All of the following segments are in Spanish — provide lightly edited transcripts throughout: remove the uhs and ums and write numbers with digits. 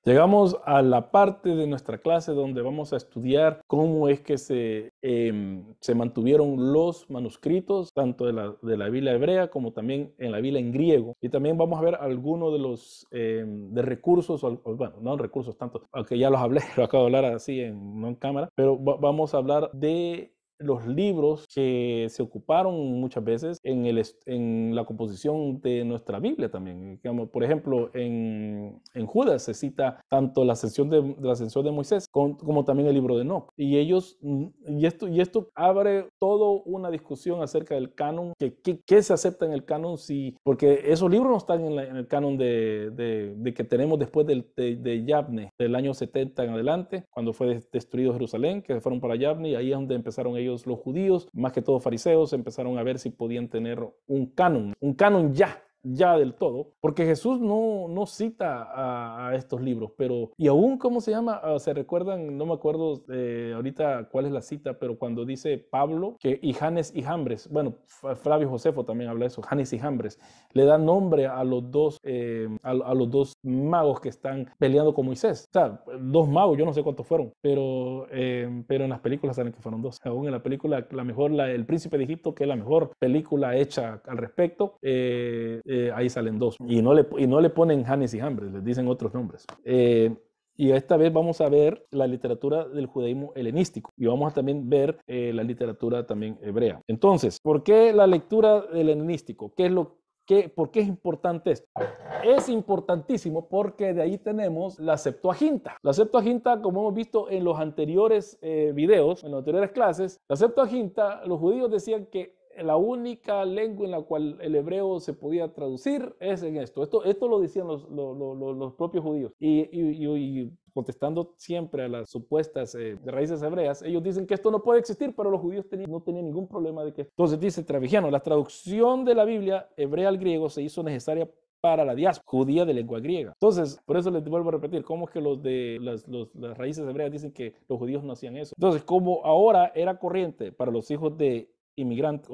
Llegamos a la parte de nuestra clase donde vamos a estudiar cómo es que se mantuvieron los manuscritos, tanto de la Biblia hebrea como también en la Biblia en griego. Y también vamos a ver algunos de los de recursos, bueno, no recursos tanto, aunque ya los hablé, lo acabo de hablar así, no en cámara, pero vamos a hablar de los libros que se ocuparon muchas veces en la composición de nuestra Biblia también. Digamos, por ejemplo, en Judas se cita tanto la ascensión de Moisés como también el libro de Enoc. Y esto abre toda una discusión acerca del canon, qué se acepta en el canon, porque esos libros no están en el canon de que tenemos después de Yavne, del año 70 en adelante, cuando fue destruido Jerusalén, que fueron para Yavne, y ahí es donde empezaron ellos, los judíos, más que todo fariseos, empezaron a ver si podían tener un canon ya del todo, porque Jesús no cita a estos libros, pero, y aún, ¿cómo se llama? ¿Se recuerdan? No me acuerdo ahorita cuál es la cita, pero cuando dice Pablo que y Janes y Jambres, bueno, Flavio Josefo también habla de eso, Janes y Jambres, le da nombre a los dos, a los dos magos que están peleando con Moisés. O sea, dos magos, yo no sé cuántos fueron, pero en las películas saben que fueron dos. Aún en la película, El Príncipe de Egipto, que es la mejor película hecha al respecto, ahí salen dos. Y no le ponen Janes y Jambres, les dicen otros nombres. Y esta vez vamos a ver la literatura del judaísmo helenístico y vamos a también ver la literatura también hebrea. Entonces, ¿por qué la lectura del helenístico? ¿Por qué es importante esto? Es importantísimo porque de ahí tenemos la Septuaginta. La Septuaginta, como hemos visto en los anteriores videos, en las anteriores clases, la Septuaginta, los judíos decían que la única lengua en la cual el hebreo se podía traducir es en esto. Esto lo decían los propios judíos. Y contestando siempre a las supuestas raíces hebreas, ellos dicen que esto no puede existir, pero los judíos no tenían ningún problema de que. Entonces dice Travigiano, la traducción de la Biblia hebrea al griego se hizo necesaria para la diáspora judía de lengua griega. Entonces, por eso les vuelvo a repetir, ¿cómo es que los de las raíces hebreas dicen que los judíos no hacían eso? Entonces, como ahora era corriente para los hijos de inmigrantes,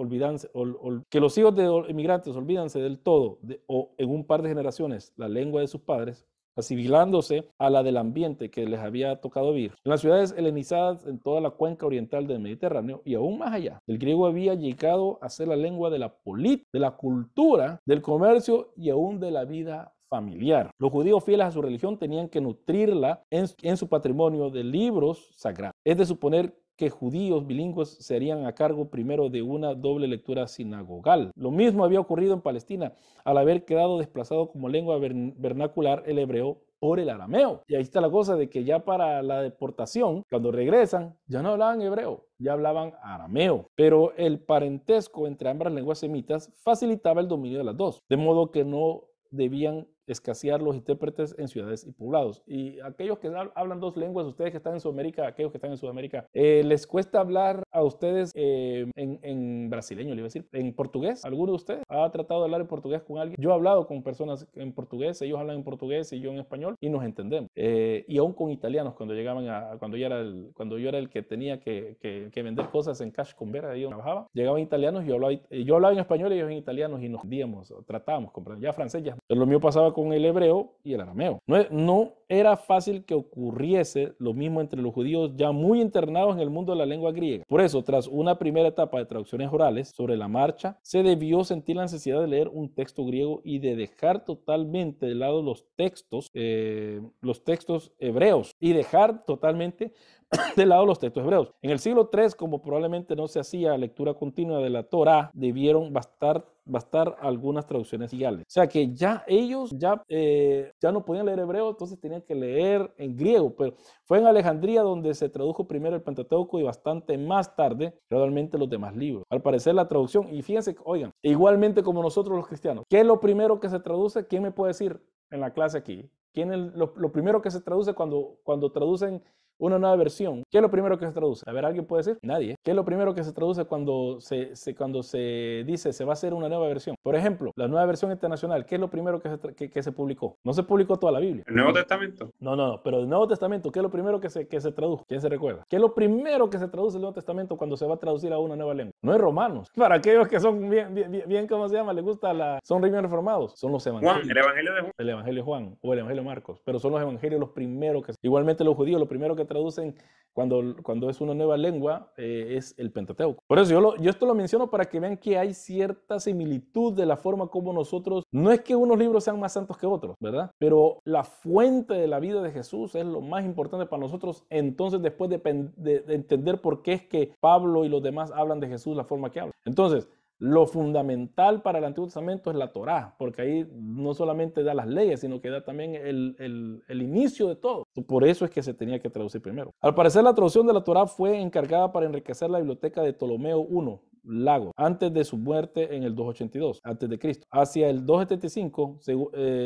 que los hijos de inmigrantes olvídanse del todo o en un par de generaciones la lengua de sus padres, asimilándose a la del ambiente que les había tocado vivir. En las ciudades helenizadas en toda la cuenca oriental del Mediterráneo y aún más allá, el griego había llegado a ser la lengua de la política, de la cultura, del comercio y aún de la vida familiar. Los judíos fieles a su religión tenían que nutrirla en su patrimonio de libros sagrados. Es de suponer que judíos bilingües se harían a cargo primero de una doble lectura sinagogal. Lo mismo había ocurrido en Palestina, al haber quedado desplazado como lengua vernacular el hebreo por el arameo. Y ahí está la cosa de que ya para la deportación, cuando regresan, ya no hablaban hebreo, ya hablaban arameo. Pero el parentesco entre ambas lenguas semitas facilitaba el dominio de las dos, de modo que no debían escasear los intérpretes en ciudades y poblados. Y aquellos que hablan dos lenguas, ustedes que están en Sudamérica, aquellos que están en Sudamérica, ¿les cuesta hablar a ustedes en brasileño, le iba a decir, en portugués? ¿Alguno de ustedes ha tratado de hablar en portugués con alguien? Yo he hablado con personas en portugués, ellos hablan en portugués y yo en español y nos entendemos. Y aún con italianos, cuando yo era el que tenía que vender cosas en Cash Convera, yo trabajaba, llegaban italianos y yo hablaba en español y ellos en italianos y nos entendíamos, tratábamos, ya francés ya. Pero lo mío pasaba con el hebreo y el arameo. No era fácil que ocurriese lo mismo entre los judíos ya muy internados en el mundo de la lengua griega. Por eso, tras una primera etapa de traducciones orales sobre la marcha, se debió sentir la necesidad de leer un texto griego y de dejar totalmente de lado los textos hebreos y dejar totalmente de lado los textos hebreos. En el siglo III, como probablemente no se hacía lectura continua de la Torá, debieron bastar algunas traducciones legales. O sea que ya ellos ya no podían leer hebreo, entonces tenían que leer en griego. Pero fue en Alejandría donde se tradujo primero el Pentateuco y bastante más tarde, gradualmente, los demás libros. Al parecer la traducción, y fíjense, oigan, igualmente como nosotros los cristianos, ¿qué es lo primero que se traduce? ¿Quién me puede decir en la clase aquí? ¿Quién es lo primero que se traduce cuando traducen una nueva versión, ¿qué es lo primero que se traduce? A ver, ¿alguien puede decir? Nadie. ¿Qué es lo primero que se traduce cuando se dice se va a hacer una nueva versión? Por ejemplo, la nueva versión internacional, ¿qué es lo primero que se publicó? No se publicó toda la Biblia. ¿El Nuevo Testamento? No, pero el Nuevo Testamento, ¿qué es lo primero que se tradujo? ¿Quién se recuerda? ¿Qué es lo primero que se traduce el Nuevo Testamento cuando se va a traducir a una nueva lengua? No es Romanos. Para aquellos que son bien ¿cómo se llama? Les gusta son bien reformados. Son los evangelios. Juan, el Evangelio de Juan. El Evangelio de Juan o el Evangelio de Marcos. Pero son los evangelios los primeros que... Igualmente los judíos, lo primero que traducen cuando es una nueva lengua es el Pentateuco. Por eso yo esto lo menciono para que vean que hay cierta similitud de la forma como nosotros... No es que unos libros sean más santos que otros, ¿verdad? Pero la fuente de la vida de Jesús es lo más importante para nosotros. Entonces, después de entender por qué es que Pablo y los demás hablan de Jesús la forma que hablan. Entonces, lo fundamental para el Antiguo Testamento es la Torá, porque ahí no solamente da las leyes, sino que da también el inicio de todo. Por eso es que se tenía que traducir primero. Al parecer, la traducción de la Torá fue encargada para enriquecer la biblioteca de Ptolomeo I, Lago, antes de su muerte en el 282 antes de Cristo. Hacia el 275,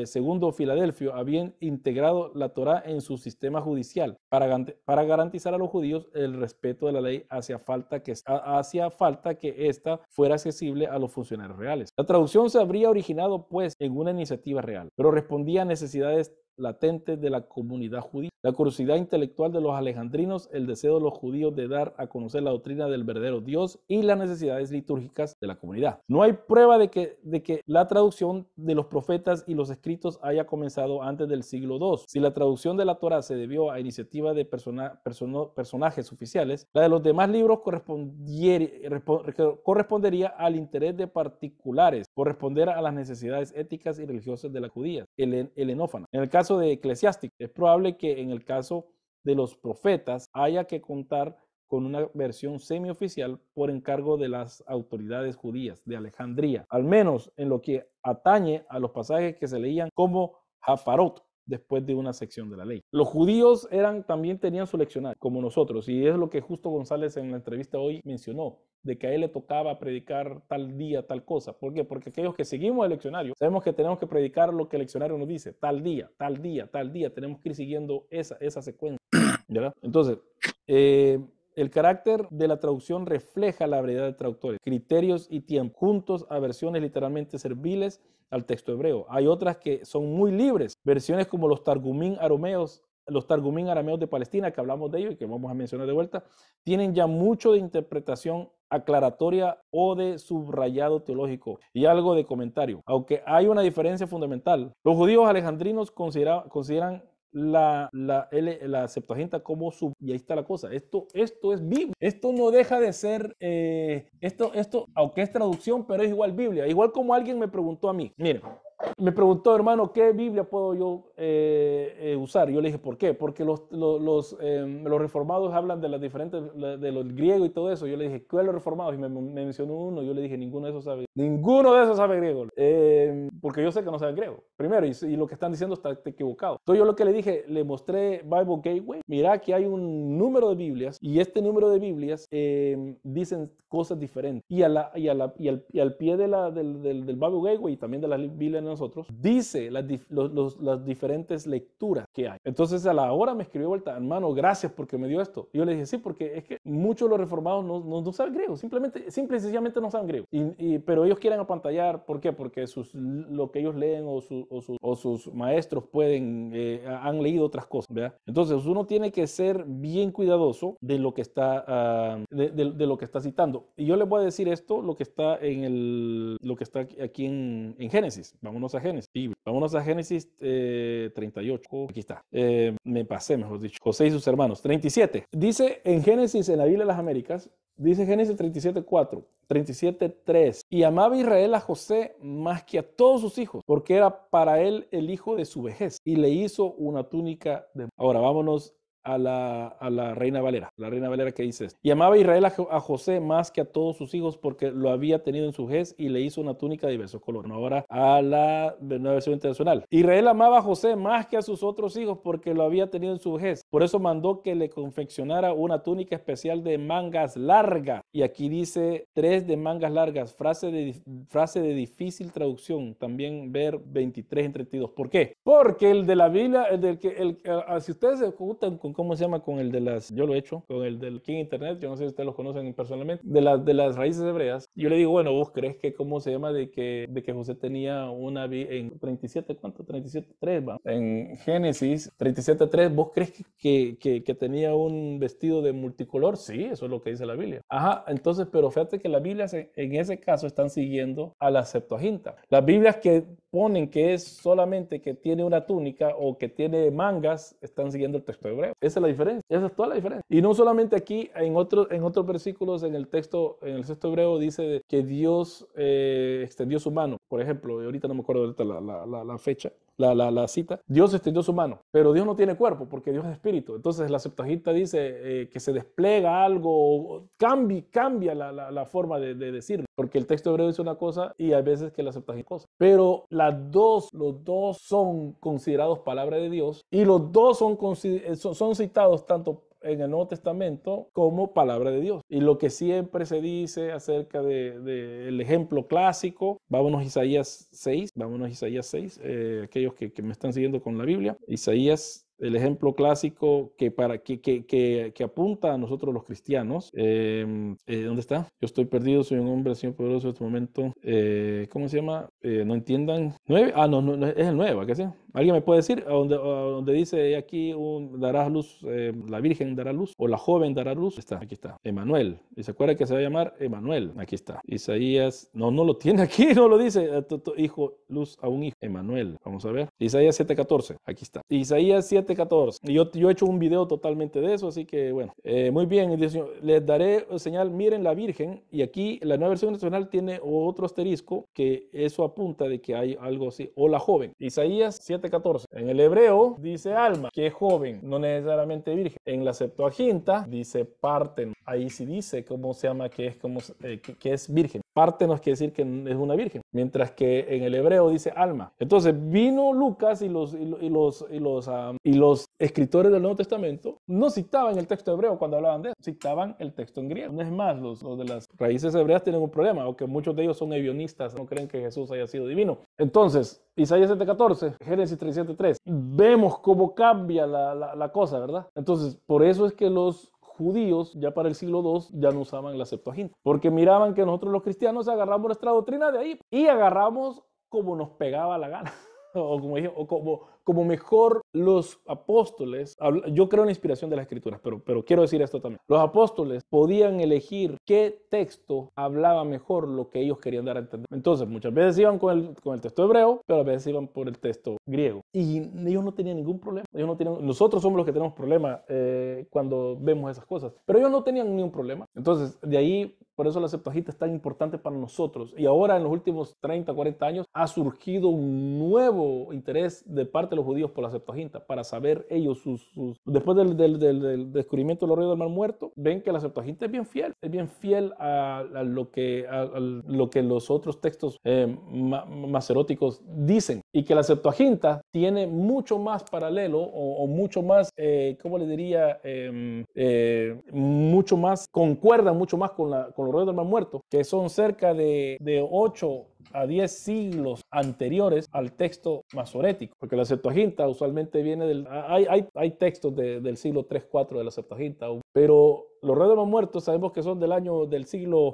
segundo Filadelfio, habían integrado la Torá en su sistema judicial para garantizar a los judíos el respeto de la ley hacía falta que ésta fuera accesible a los funcionarios reales. La traducción se habría originado pues en una iniciativa real, pero respondía a necesidades latentes de la comunidad judía, la curiosidad intelectual de los alejandrinos, el deseo de los judíos de dar a conocer la doctrina del verdadero Dios y las necesidades litúrgicas de la comunidad. No hay prueba de que la traducción de los profetas y los escritos haya comenzado antes del siglo II. Si la traducción de la Torá se debió a iniciativa de personajes oficiales, la de los demás libros correspondería al interés de particulares, por responder a las necesidades éticas y religiosas de la judía, helenófana. En el caso de Eclesiástico, es probable que en el caso de los profetas haya que contar con una versión semioficial por encargo de las autoridades judías de Alejandría, al menos en lo que atañe a los pasajes que se leían como Haparot, después de una sección de la ley. Los judíos también tenían su leccionario, como nosotros, y es lo que Justo González en la entrevista hoy mencionó, de que a él le tocaba predicar tal día, tal cosa. ¿Por qué? Porque aquellos que seguimos el leccionario, sabemos que tenemos que predicar lo que el leccionario nos dice, tal día, tal día, tal día, tenemos que ir siguiendo esa secuencia, ¿verdad? Entonces, el carácter de la traducción refleja la variedad de traductores, criterios y tiempo, juntos a versiones literalmente serviles al texto hebreo. Hay otras que son muy libres, versiones como los Targumín arameos de Palestina, que hablamos de ellos y que vamos a mencionar de vuelta, tienen ya mucho de interpretación aclaratoria o de subrayado teológico y algo de comentario, aunque hay una diferencia fundamental. Los judíos alejandrinos consideran la Septuaginta como y ahí está la cosa, esto es Biblia, esto no deja de ser, esto aunque es traducción, pero es igual Biblia, igual como alguien me preguntó a mí, miren, me preguntó, hermano, ¿qué Biblia puedo yo usar? Yo le dije, ¿por qué? Porque los reformados hablan de las diferentes, de los griegos y todo eso. Yo le dije, ¿cuáles los reformados? Y me mencionó uno. Yo le dije, ninguno de esos sabe griego. Porque yo sé que no sabe griego. Primero, y lo que están diciendo está equivocado. Entonces yo lo que le dije, le mostré Bible Gateway. Mira que hay un número de Biblias y este número de Biblias dicen cosas diferentes. Y al pie del Bible Gateway y también de la Biblia de nosotros, dice las diferentes lecturas que hay. Entonces a la hora me escribió vuelta, hermano, gracias porque me dio esto. Y yo le dije, sí, porque es que muchos de los reformados no saben griego, simple y sencillamente no saben griego. Pero ellos quieren apantallar, ¿por qué? Porque lo que ellos leen o sus maestros han leído otras cosas, ¿verdad? Entonces uno tiene que ser bien cuidadoso de lo que está, de lo que está citando. Y yo les voy a decir esto, lo que está aquí en Génesis. Vámonos a Génesis. Vámonos a Génesis 38. Aquí está. Me pasé, mejor dicho. José y sus hermanos. 37. Dice en Génesis, en la Biblia de las Américas, dice Génesis 37:4, 37:3. Y amaba Israel a José más que a todos sus hijos, porque era para él el hijo de su vejez. Y le hizo una túnica de... Ahora vámonos a la Reina Valera. La Reina Valera que dice esto. Y amaba Israel a José más que a todos sus hijos porque lo había tenido en su vejez y le hizo una túnica de diversos colores. Ahora a la nueva versión internacional. Israel amaba a José más que a sus otros hijos porque lo había tenido en su vejez. Por eso mandó que le confeccionara una túnica especial de mangas largas. Y aquí dice 3 de mangas largas. Frase de difícil traducción. También ver 23 en 32. ¿Por qué? Porque el de la Biblia, si ustedes se juntan con ¿cómo se llama? Con el de las, yo lo he hecho, con el del aquí en internet, yo no sé si ustedes los conocen personalmente, de las raíces hebreas. Yo le digo, bueno, ¿vos crees que cómo se llama de que José tenía una en 37, ¿cuánto? 37.3, va. En Génesis 37.3, ¿vos crees que tenía un vestido de multicolor? Sí, eso es lo que dice la Biblia. Ajá, entonces, pero fíjate que las Biblias en ese caso están siguiendo a la Septuaginta. Las Biblias que ponen que es solamente que tiene una túnica o que tiene mangas, están siguiendo el texto hebreo. Esa es la diferencia. Esa es toda la diferencia. Y no solamente aquí, en otros versículos en el texto hebreo dice que Dios extendió su mano. Por ejemplo, ahorita no me acuerdo ahorita la fecha, la cita. Dios extendió su mano, pero Dios no tiene cuerpo porque Dios es espíritu. Entonces la Septuaginta dice que se despliega algo, cambia la forma de decirlo, porque el texto hebreo dice una cosa y hay veces que la Septuaginta cosa. Pero los dos son considerados palabra de Dios y los dos son citados tanto en el Nuevo Testamento como palabra de Dios. Y lo que siempre se dice acerca del ejemplo clásico, vámonos a Isaías 6, aquellos que me están siguiendo con la Biblia, Isaías, el ejemplo clásico que apunta a nosotros los cristianos. ¿Dónde está? Yo estoy perdido, soy un hombre, Señor poderoso en este momento. ¿Cómo se llama? No entiendan. ¿9? Ah, no, es el 9, ¿qué sé? ¿Alguien me puede decir? A donde dice aquí, dará luz, la Virgen dará luz, o la joven dará luz. Aquí está. Emanuel. Y se acuerda que se va a llamar Emanuel. Aquí está. Isaías, no lo tiene aquí, no lo dice. Hijo, luz a un hijo. Emanuel. Vamos a ver. Isaías 7:14. Aquí está. Isaías 7:14. Yo he hecho un video totalmente de eso, así que bueno. Muy bien. Les daré señal, miren la Virgen. Y aquí la Nueva Versión Nacional tiene otro asterisco que eso apunta de que hay algo así. O la joven. Isaías 7:14. En el hebreo dice alma, que es joven, no necesariamente virgen. En la Septuaginta dice parten. Ahí sí dice cómo se llama, que es virgen. Partenos quiere decir que es una virgen, mientras que en el hebreo dice alma. Entonces vino Lucas y los escritores del Nuevo Testamento no citaban el texto hebreo cuando hablaban de eso, citaban el texto en griego. No es más, los de las raíces hebreas tienen un problema, aunque muchos de ellos son ebionistas, no creen que Jesús haya sido divino. Entonces, Isaías 7:14, Génesis 37:3, vemos cómo cambia la cosa, ¿verdad? Entonces, por eso es que los judíos ya para el siglo II ya no usaban la Septuaginta, porque miraban que nosotros los cristianos agarramos nuestra doctrina de ahí y agarramos como nos pegaba la gana. O como dije, como mejor los apóstoles, yo creo en la inspiración de las escrituras, pero quiero decir esto también. Los apóstoles podían elegir qué texto hablaba mejor lo que ellos querían dar a entender. Entonces, muchas veces iban con el texto hebreo, pero a veces iban por el texto griego. Y ellos no tenían ningún problema. Nosotros somos los que tenemos problemas cuando vemos esas cosas, pero ellos no tenían ningún problema. Entonces, de ahí, por eso la Septuaginta es tan importante para nosotros. Y ahora, en los últimos 30, 40 años, ha surgido un nuevo interés de parte de los judíos por la Septuaginta, para saber ellos después del descubrimiento de los ríos del Mar Muerto, ven que la Septuaginta es bien fiel a lo que los otros textos maceróticos dicen, y que la Septuaginta tiene mucho más paralelo o mucho más, ¿cómo le diría? Mucho más, concuerda mucho más con los ríos del Mar Muerto, que son cerca de 8 a 10 siglos anteriores al texto masorético, porque la Septuaginta usualmente viene hay textos del siglo 3, 4 de la Septuaginta, pero los ríos de los muertos sabemos que son del siglo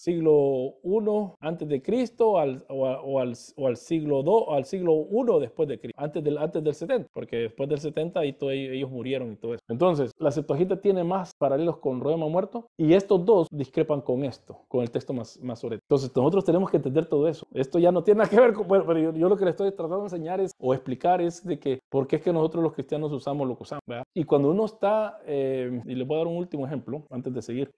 I antes de Cristo o al siglo II o al siglo I después de Cristo, antes del 70, porque después del 70 ellos murieron y todo eso. Entonces, la Septuaginta tiene más paralelos con los ríos de los muertos y estos dos discrepan con el texto masorético. Entonces, nosotros tenemos que entender todo eso. Esto ya no tiene nada que ver con, bueno, pero yo lo que le estoy tratando de enseñar o explicar es de que por qué es que nosotros los cristianos usamos lo que usamos, ¿verdad? Y cuando uno está, y les voy a dar un último ejemplo antes de seguir,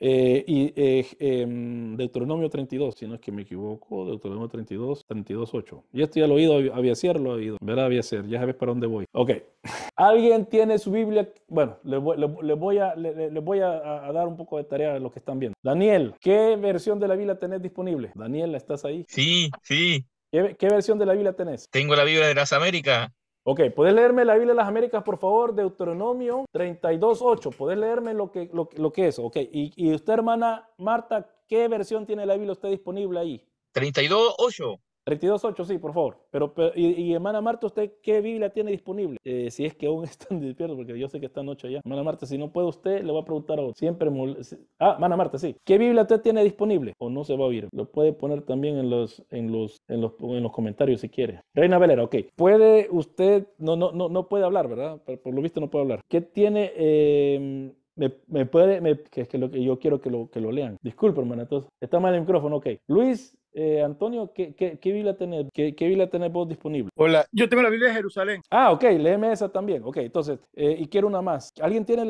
Deuteronomio 32, si no es que me equivoco, Deuteronomio 32:8. Y esto ya lo he oído, lo he oído, ¿verdad? Ya sabes para dónde voy. Ok. ¿Alguien tiene su Biblia? Bueno, les voy a dar un poco de tarea a los que están viendo. Daniel, ¿qué versión de la Biblia tenés disponible? Daniel, ¿estás ahí? Sí, sí, ¿Qué versión de la Biblia tenés? tengo la Biblia de las Américas. Ok, ¿puedes leerme la Biblia de las Américas, por favor? Deuteronomio 32:8. ¿Puedes leerme lo que es? Ok, y usted, hermana Marta, ¿qué versión tiene la Biblia usted disponible ahí? 32:8. 32.8, sí, por favor. Y hermana Marta, ¿usted qué Biblia tiene disponible? Si es que aún están despiertos, porque yo sé que esta noche ya. Hermana Marta, si no puede usted, le voy a preguntar a otro. Hermana Marta, sí. ¿Qué Biblia usted tiene disponible? O no se va a oír. Lo puede poner también en los comentarios si quiere. Reina Valera, ok. Puede usted, no puede hablar, ¿verdad? Por lo visto no puede hablar. ¿Qué tiene? Que es que lo que yo quiero que lo lean. Disculpe, hermana, entonces, está mal el micrófono, ok. Luis, Antonio, ¿qué Biblia tenés? ¿Qué Biblia tenés vos disponible? Hola, yo tengo la Biblia de Jerusalén. Ah, ok, léeme esa también. Ok, entonces, y quiero una más. ¿Alguien tiene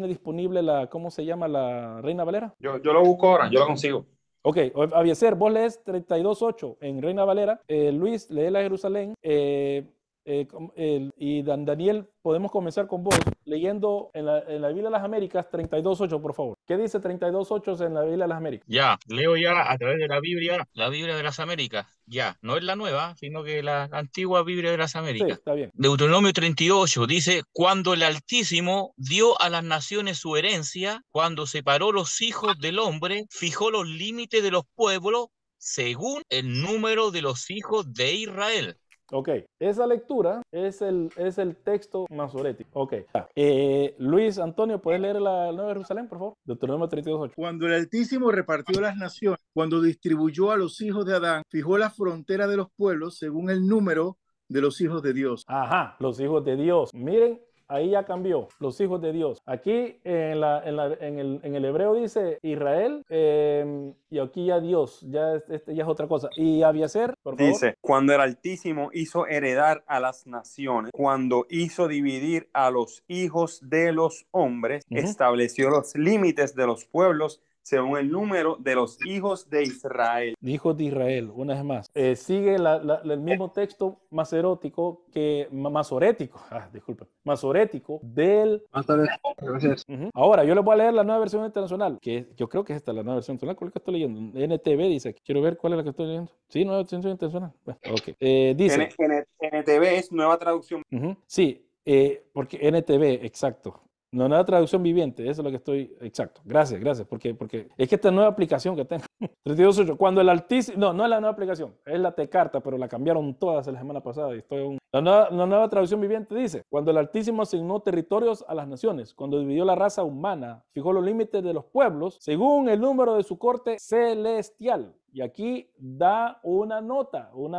disponible ¿cómo se llama la Reina Valera? Yo lo busco ahora, yo lo consigo. Ok, Avieser, vos lees 32.8 en Reina Valera. Luis, lee la Jerusalén. Y Daniel, podemos comenzar con vos leyendo en la Biblia de las Américas 32.8, por favor. ¿Qué dice 32.8 en la Biblia de las Américas? Ya, leo ya a través de la Biblia de las Américas. Ya, no es la nueva, sino que la antigua Biblia de las Sí, Américas. está bien. Deuteronomio 38 dice, cuando el Altísimo dio a las naciones su herencia, cuando separó los hijos del hombre, fijó los límites de los pueblos según el número de los hijos de Israel. Ok, esa lectura es el texto masorético. Ok. Luis Antonio, ¿puedes leer la Nueva Jerusalén, por favor? Deuteronomio 32.8. Cuando el Altísimo repartió las naciones, cuando distribuyó a los hijos de Adán, fijó la frontera de los pueblos según el número de los hijos de Dios. Ajá, los hijos de Dios. Miren, ahí ya cambió, los hijos de Dios. Aquí en el hebreo dice Israel, y aquí ya Dios, ya es otra cosa. Y Abieser, por favor. Dice, cuando el Altísimo hizo heredar a las naciones, cuando hizo dividir a los hijos de los hombres, estableció los límites de los pueblos según el número de los hijos de Israel. Hijos de Israel, una vez más. Sigue el mismo texto masorético masorético del... Gracias. Ahora, yo les voy a leer la nueva versión internacional, que yo creo que esta es la nueva versión internacional. ¿Cuál es que estoy leyendo? NTV dice, quiero ver cuál es la que estoy leyendo. Sí, nueva versión internacional. Bueno, ok. Dice... NTV es nueva traducción. Sí, porque NTV, exacto. No, nueva traducción viviente, eso es lo que estoy, exacto. Gracias, porque es que esta nueva aplicación que tengo, 32.8, cuando el Altísimo, no es la nueva aplicación, es la T-Carta, pero la cambiaron todas la semana pasada. La nueva traducción viviente dice, cuando el Altísimo asignó territorios a las naciones, cuando dividió la raza humana, fijó los límites de los pueblos, según el número de su corte celestial. Y aquí da una nota, un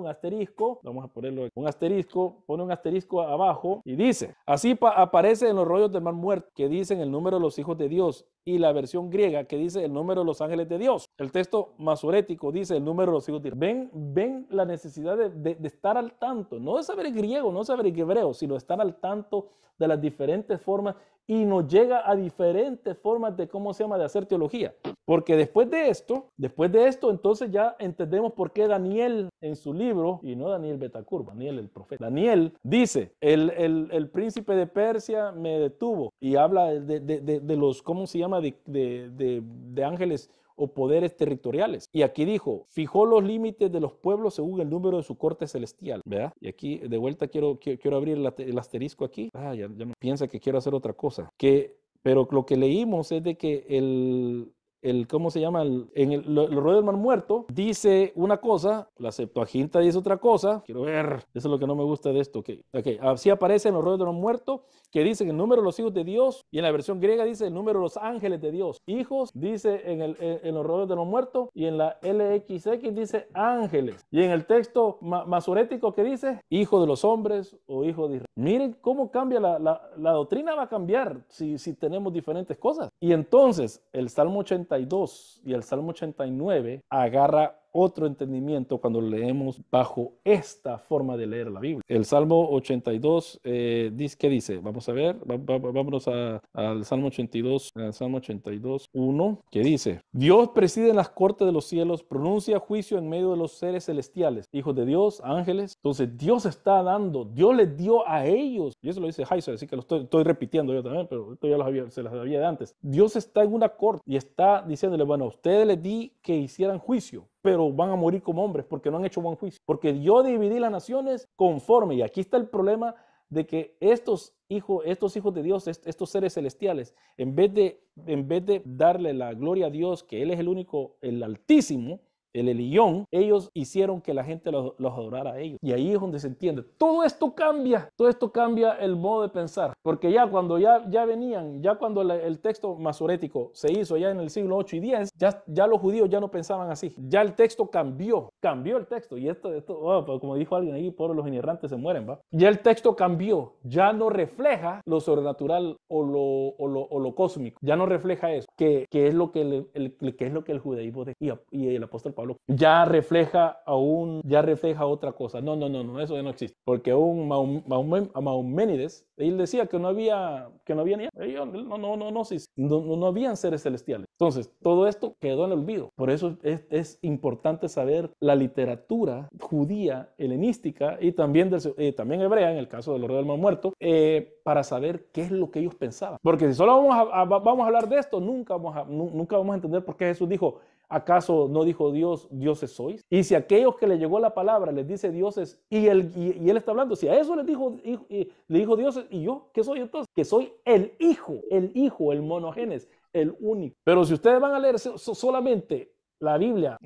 asterisco, vamos a ponerlo, pone un asterisco abajo y dice, así aparece en los rollos del Mar Muerto, que dicen el número de los hijos de Dios, y la versión griega que dice el número de los ángeles de Dios. El texto masorético dice el número de los hijos de Dios. Ven la necesidad de estar al tanto, no de saber el griego, no de saber el hebreo, sino de estar al tanto de las diferentes formas, y nos llega a diferentes formas de de hacer teología. Porque después de esto, entonces ya entendemos por qué Daniel en su libro, y no Daniel Betacur, Daniel el profeta, Daniel dice, el príncipe de Persia me detuvo, y habla de los, ¿cómo se llama? De ángeles o poderes territoriales. Y aquí dijo, fijó los límites de los pueblos según el número de su corte celestial, ¿verdad? Y aquí de vuelta quiero abrir el asterisco aquí. Ya no piensa que quiero hacer otra cosa. Pero lo que leímos es de que ¿cómo se llama? En los rollos del Mar Muerto dice una cosa, la Septuaginta dice otra cosa. Quiero ver, eso es lo que no me gusta de esto. Okay. Así aparece en los rollos del Mar Muerto, que dice el número de los hijos de Dios, y en la versión griega dice el número de los ángeles de Dios. Hijos dice en los rollos del Mar Muerto, y en la LXX dice ángeles. Y en el texto masorético que dice hijo de los hombres o hijo de Israel. Miren cómo cambia la doctrina, va a cambiar si tenemos diferentes cosas. Y entonces el Salmo 82 y el Salmo 89 agarra otro entendimiento cuando leemos bajo esta forma de leer la Biblia. El Salmo 82 dice, ¿qué dice? Vamos a ver, vámonos al Salmo 82, 1, que dice, Dios preside en las cortes de los cielos, pronuncia juicio en medio de los seres celestiales, hijos de Dios, ángeles. Entonces Dios Dios les dio a ellos, y eso lo dice Heiser, así que lo estoy repitiendo yo también, pero esto ya se las había de antes. Dios está en una corte y está diciéndole, bueno, a ustedes les di que hicieran juicio, pero van a morir como hombres porque no han hecho buen juicio. Porque yo dividí las naciones conforme, y aquí está el problema de que estos hijos de Dios, estos seres celestiales, en vez de darle la gloria a Dios, que Él es el único, el Altísimo, el Eliyón, ellos hicieron que la gente los adorara a ellos. Y ahí es donde se entiende. Todo esto cambia el modo de pensar. Porque ya cuando ya venían, ya cuando el texto masorético se hizo ya en el siglo 8 y 10, ya los judíos ya no pensaban así. Ya el texto cambió el texto. Y esto como dijo alguien ahí, por los inerrantes se mueren, ¿va? Ya el texto cambió, ya no refleja lo sobrenatural o lo cósmico, ya no refleja eso, que es lo que el judaísmo decía, y el apóstol Pablo ya refleja otra cosa. No, eso ya no existe, porque aún Maumenides, él decía que no había ni ellos no habían seres celestiales. Entonces, todo esto quedó en el olvido. Por eso es importante saber la literatura judía, helenística y también hebrea, en el caso de los reyes del Mar Muerto, para saber qué es lo que ellos pensaban. Porque si solo vamos a hablar de esto, nunca vamos a entender por qué Jesús dijo: ¿acaso no dijo Dios, dioses sois? Y si aquellos que le llegó la palabra les dice dioses, y él está hablando, si a eso le dijo dioses, ¿y yo qué soy entonces? Que soy el hijo, el monogenes, el único. Pero si ustedes van a leer solamente la Biblia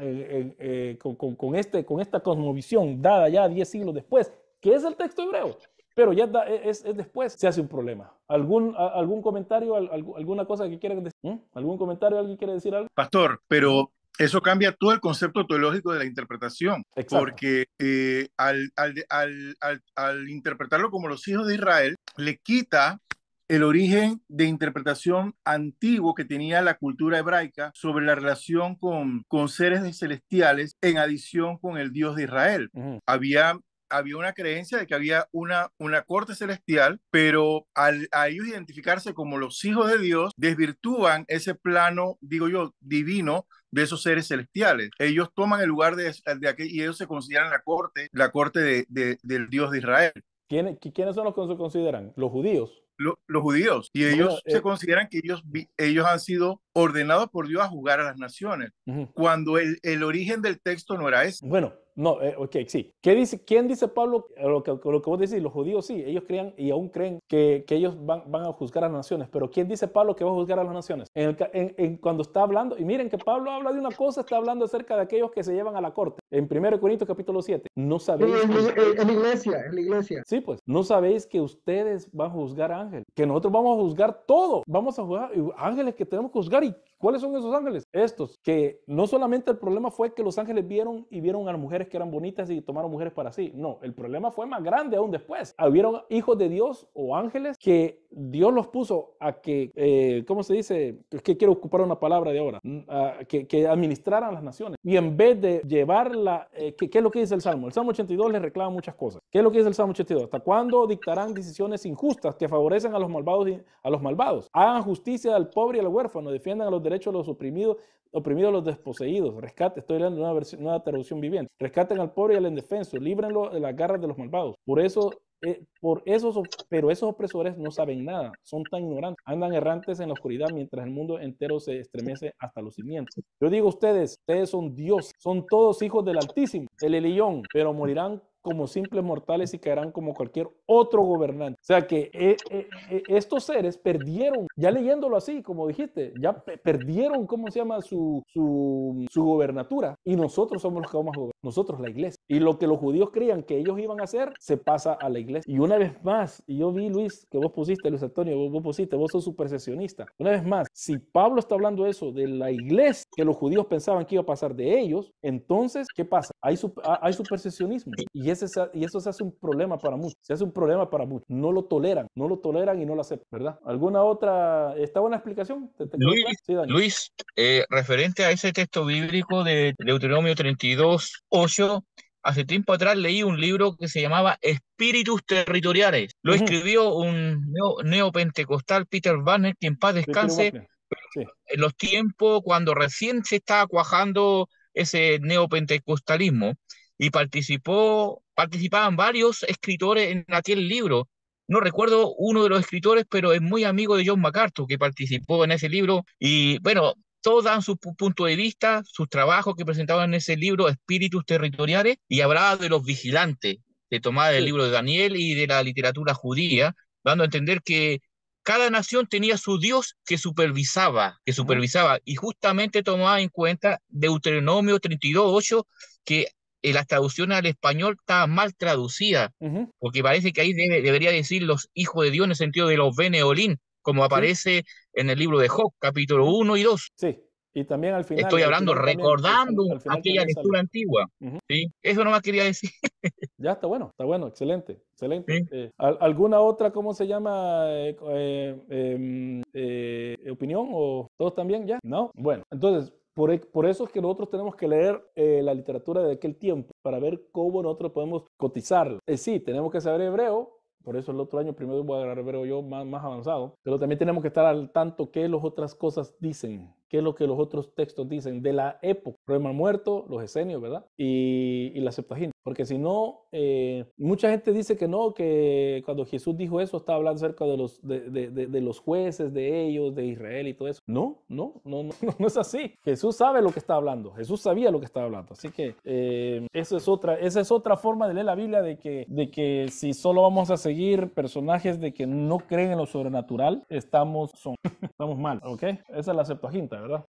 con esta cosmovisión dada ya 10 siglos después, que es el texto hebreo, pero ya es después, se hace un problema. ¿Algún comentario, alguna cosa que quieran decir? ¿Algún comentario? ¿Alguien quiere decir algo? Pastor, pero eso cambia todo el concepto teológico de la interpretación. Exacto. Porque al interpretarlo como los hijos de Israel, le quita el origen de interpretación antiguo que tenía la cultura hebraica sobre la relación con seres celestiales en adición con el Dios de Israel. Había una creencia de que había una corte celestial, pero a ellos identificarse como los hijos de Dios, desvirtúan ese plano, digo yo, divino de esos seres celestiales. Ellos toman el lugar de aquel, y ellos se consideran la corte del Dios de Israel. ¿Quiénes son los que se consideran? Los judíos. Los judíos, y ellos se consideran que ellos han sido ordenados por Dios a juzgar a las naciones, cuando el origen del texto no era ese. Bueno, no, ok, sí. ¿Quién dice Pablo? Lo que vos decís, los judíos sí, ellos creían y aún creen que ellos van a juzgar a las naciones, pero ¿quién dice Pablo que va a juzgar a las naciones? Cuando está hablando, y miren que Pablo habla de una cosa, está hablando acerca de aquellos que se llevan a la corte, en 1 Corintios capítulo 7. No sabéis... Es la iglesia. Sí, pues, no sabéis que ustedes van a juzgar a ángeles, que nosotros vamos a juzgar todo, vamos a juzgar ángeles que tenemos que juzgar. ¿Y cuáles son esos ángeles? Estos, que no solamente el problema fue que los ángeles vieron a las mujeres que eran bonitas y tomaron mujeres para sí. No, el problema fue más grande aún después. Hubieron hijos de Dios o ángeles que Dios los puso a que, ¿cómo se dice? Es que quiero ocupar una palabra de ahora, que administraran las naciones. Y en vez de llevarla, ¿qué es lo que dice el Salmo? El Salmo 82 le reclama muchas cosas. ¿Qué es lo que dice el Salmo 82? ¿Hasta cuándo dictarán decisiones injustas que favorecen a los malvados? Hagan justicia al pobre y al huérfano, defiendan a los derechos de los oprimidos a los desposeídos. Estoy leyendo una traducción viviente. Rescaten al pobre y al indefenso, líbrenlo de las garras de los malvados. Pero esos opresores no saben nada, son tan ignorantes, andan errantes en la oscuridad mientras el mundo entero se estremece hasta los cimientos. Yo digo, ustedes son Dios, son todos hijos del Altísimo, el Eliyón, pero morirán como simples mortales y caerán como cualquier otro gobernante. O sea que estos seres perdieron, ya leyéndolo así, como dijiste, ya perdieron, ¿cómo se llama? Su gobernatura, y nosotros somos los que vamos a gobernar, nosotros la iglesia. Y lo que los judíos creían que ellos iban a hacer, se pasa a la iglesia. Y una vez más, y yo vi, Luis, que vos pusiste, Luis Antonio, vos sos supersesionista. Una vez más, si Pablo está hablando eso de la iglesia, que los judíos pensaban que iba a pasar de ellos, entonces, ¿qué pasa? Hay supersesionismo. Y eso se hace un problema para muchos. No lo toleran y no lo aceptan, ¿verdad? ¿Alguna otra? ¿Está buena explicación? Luis, referente a ese texto bíblico de Deuteronomio 32:8, hace tiempo atrás leí un libro que se llamaba Espíritus Territoriales. Lo escribió un neopentecostal, Peter Wagner, que en paz descanse, sí, en los tiempos cuando recién se estaba cuajando ese neopentecostalismo, y participaban varios escritores en aquel libro. No recuerdo uno de los escritores, pero es muy amigo de John MacArthur, que participó en ese libro, y bueno, todos dan su punto de vista, sus trabajos que presentaban en ese libro, Espíritus Territoriales, y hablaba de los vigilantes, de tomar el libro de Daniel y de la literatura judía, dando a entender que cada nación tenía su Dios que supervisaba, y justamente tomaba en cuenta Deuteronomio 32:8, que las traducciones al español estaban mal traducidas, porque parece que ahí debería decir los hijos de Dios en el sentido de los Beneolín, como aparece en el libro de Job, capítulo 1 y 2. Sí, y también al final. Estoy hablando, recordando al final aquella también sale. lectura antigua. ¿Sí? Eso nomás quería decir. Ya está bueno, excelente. Sí. ¿Alguna otra, cómo se llama, opinión? ¿O todos también ya? ¿No? Bueno, entonces, por eso es que nosotros tenemos que leer la literatura de aquel tiempo para ver cómo nosotros podemos cotizarla. Sí, tenemos que saber hebreo. Por eso el otro año primero voy a agarrar hebreo yo más avanzado. Pero también tenemos que estar al tanto qué las otras cosas dicen, qué es lo que los otros textos dicen de la época. Rema muerto, los esenios, ¿verdad? Y la Septuaginta. Porque si no, mucha gente dice que no, que cuando Jesús dijo eso estaba hablando acerca de los jueces de ellos, de Israel y todo eso. No es así. Jesús sabe lo que está hablando. Jesús sabía lo que estaba hablando. Así que esa es otra forma de leer la Biblia, de que si solo vamos a seguir personajes de que no creen en lo sobrenatural, estamos mal, ¿ok? Esa es la Septuaginta, ¿verdad?